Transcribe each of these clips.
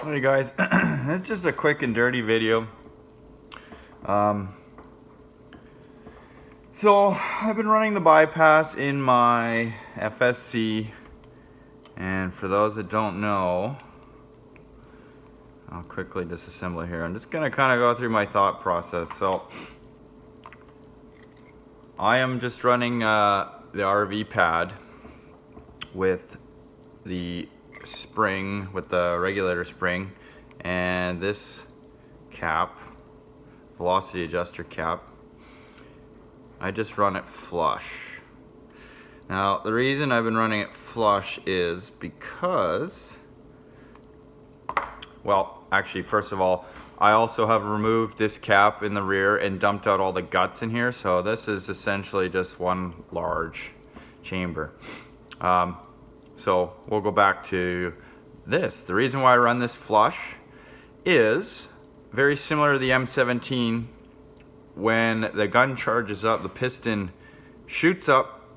Hey guys, it's just a quick and dirty video. So I've been running the bypass in my FSC, and for those that don't know, I'll quickly disassemble it here. I'm just gonna kind of go through my thought process. So I am just running the RV pad with the spring, with the regulator spring, and this cap, velocity adjuster cap. I just run it flush. Now the reason I've been running it flush is because, well, actually, first of all, I also have removed this cap in the rear and dumped out all the guts in here, so this is essentially just one large chamber. So we'll go back to this. The reason why I run this flush is very similar to the M17. When the gun charges up, the piston shoots up,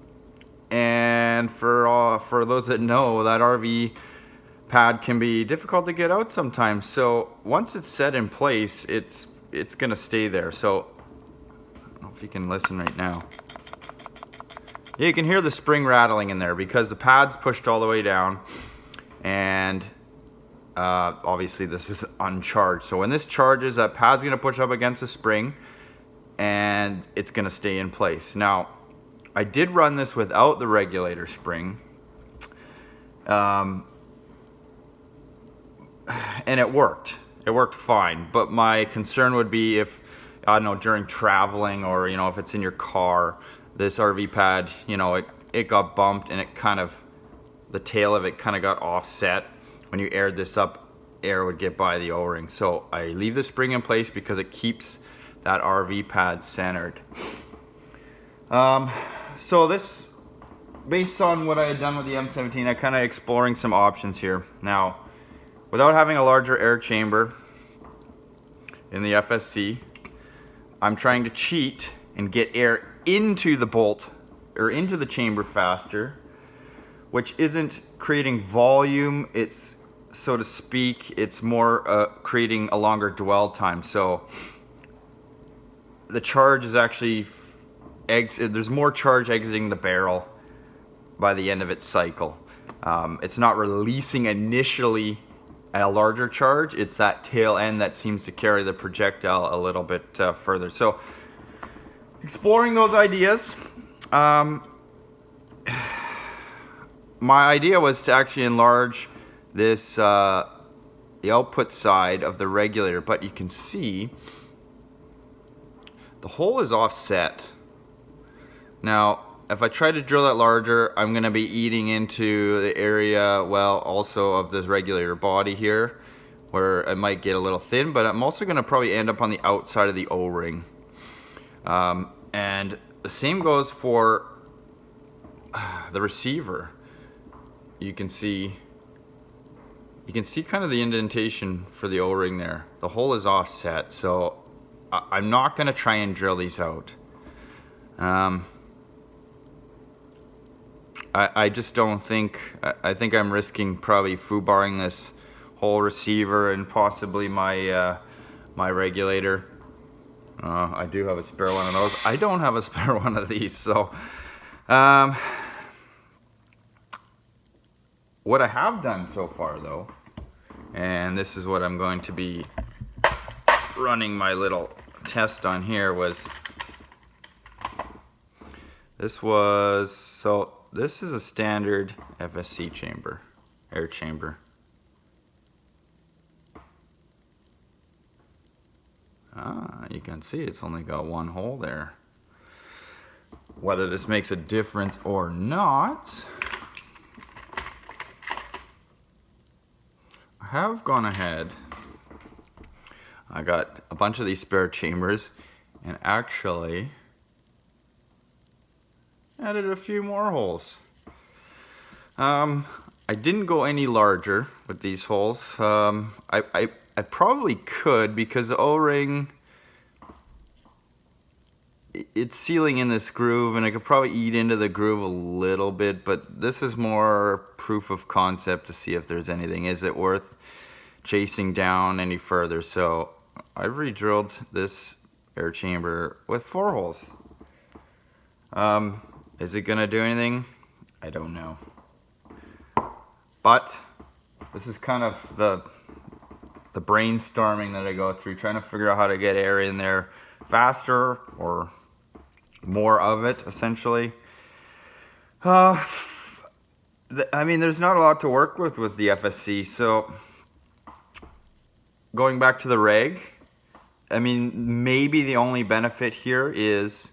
and for those that know, that RV pad can be difficult to get out sometimes. So once it's set in place, it's gonna stay there. So I don't know if you can listen right now. Yeah, you can hear the spring rattling in there because the pad's pushed all the way down, and obviously this is uncharged. So when this charges, that pad's gonna push up against the spring and it's gonna stay in place. Now, I did run this without the regulator spring, and it worked. It worked fine, but my concern would be if, I don't know, during traveling, or, you know, if it's in your car, this RV pad, you know, it got bumped and it kind of, the tail of it kind of got offset. When you aired this up, air would get by the O-ring. So I leave the spring in place because it keeps that RV pad centered. So this, based on what I had done with the M17, I'm kind of exploring some options here. Now, without having a larger air chamber in the FSC, I'm trying to cheat and get air into the bolt or into the chamber faster, which isn't creating volume. It's, so to speak, it's more creating a longer dwell time. So the charge is actually, there's more charge exiting the barrel by the end of its cycle. It's not releasing initially a larger charge, it's that tail end that seems to carry the projectile a little bit further. So exploring those ideas. My idea was to actually enlarge this, the output side of the regulator, but you can see the hole is offset. Now, if I try to drill that larger, I'm gonna be eating into the area, well, also of this regulator body here, where it might get a little thin, but I'm also gonna probably end up on the outside of the O-ring. And the same goes for the receiver. You can see kind of the indentation for the O-ring there. The hole is offset, so I'm not gonna try and drill these out. I just don't think, I think I'm risking probably foobarring this whole receiver and possibly my my regulator. I do have a spare one of those. I don't have a spare one of these, so what I have done so far though, and this is what I'm going to be running my little test on here, was so this is a standard FSC chamber, air chamber. You can see it's only got one hole there. Whether this makes a difference or not, I have gone ahead. I got a bunch of these spare chambers and actually added a few more holes. I didn't go any larger with these holes. I probably could, because the O-ring, it's sealing in this groove, and I could probably eat into the groove a little bit, but this is more proof of concept to see if there's anything. Is it worth chasing down any further. So I've re-drilled this air chamber with 4 holes. Is it gonna do anything? I don't know. But this is kind of the brainstorming that I go through, trying to figure out how to get air in there faster or more of it, essentially. I mean, there's not a lot to work with the FSC. So going back to the reg, I mean, maybe the only benefit here is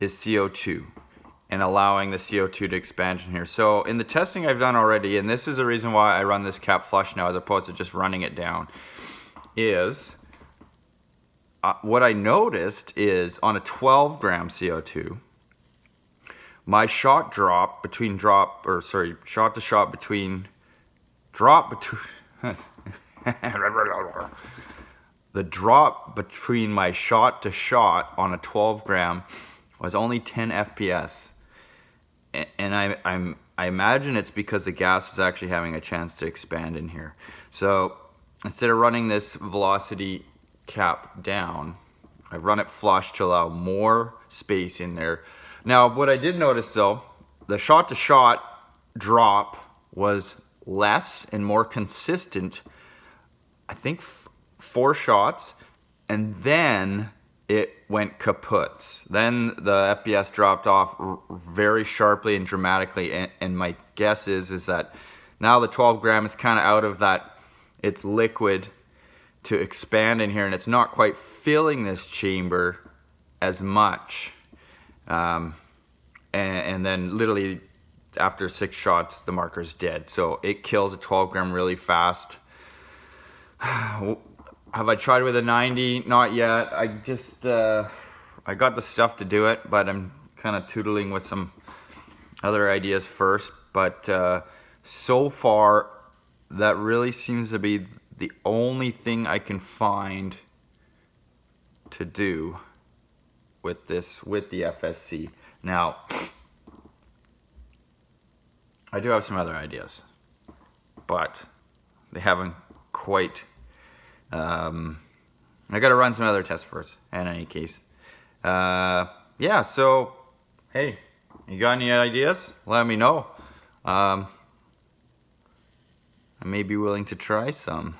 CO2 and allowing the CO2 to expand in here. So in the testing I've done already, and this is the reason why I run this cap flush now as opposed to just running it down, is what I noticed is on a 12 gram CO2, my shot to shot between the drop between my shot to shot on a 12 gram was only 10 FPS. And I imagine it's because the gas is actually having a chance to expand in here. So instead of running this velocity cap down, I run it flush to allow more space in there. Now, what I did notice though, the shot to shot drop was less and more consistent. I think 4 shots, and then it went kaput. Then the FPS dropped off very sharply and dramatically, and my guess is that now the 12 gram is kind of out of that, it's liquid to expand in here, and it's not quite filling this chamber as much. And then literally after 6 shots, the marker's dead. So it kills a 12 gram really fast. Have I tried with a 90? Not yet. I just, I got the stuff to do it, but I'm kind of tootling with some other ideas first. But so far, that really seems to be the only thing I can find to do with this, with the FSC. Now, I do have some other ideas, but they haven't quite. I gotta run some other tests first, in any case. Yeah, so, hey, you got any ideas? Let me know. I may be willing to try some.